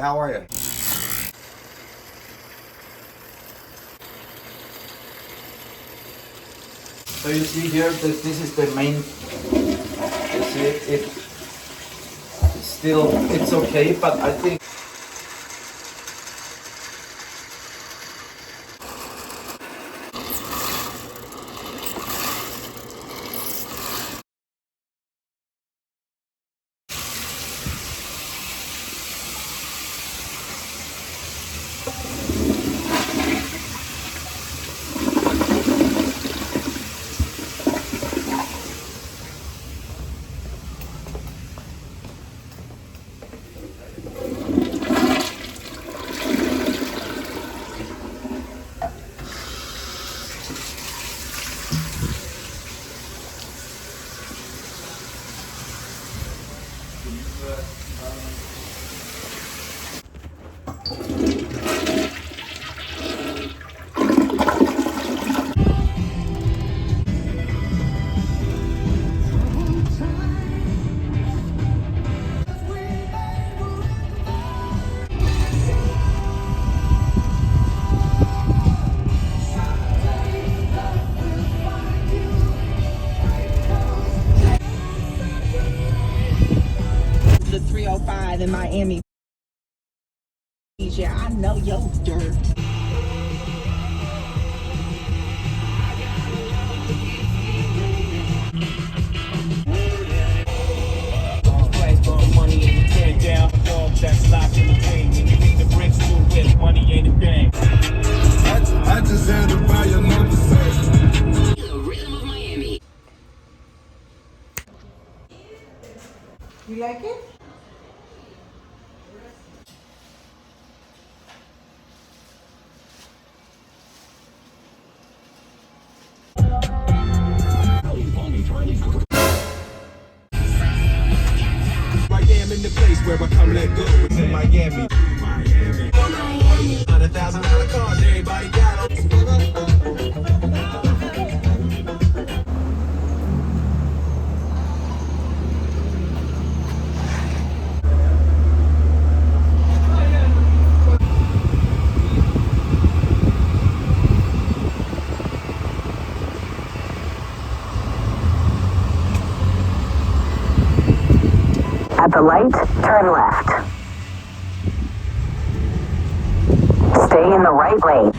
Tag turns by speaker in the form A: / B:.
A: how are you? So you see here that this is the main, you see it's okay, but I think
B: the 305 in Miami. Yeah, I know your dirt.
C: Money ain't a thing down. Dog that's locked in the ring. When you hit the bricks too whip, money ain't a thing.
D: I just had to buy another set.
E: The rhythm of Miami.
B: You like it?
D: I am in the place where I come let go. It's in Miami. Miami. $100,000 cars, everybody got them.
E: At the light, turn left. Stay in the right lane.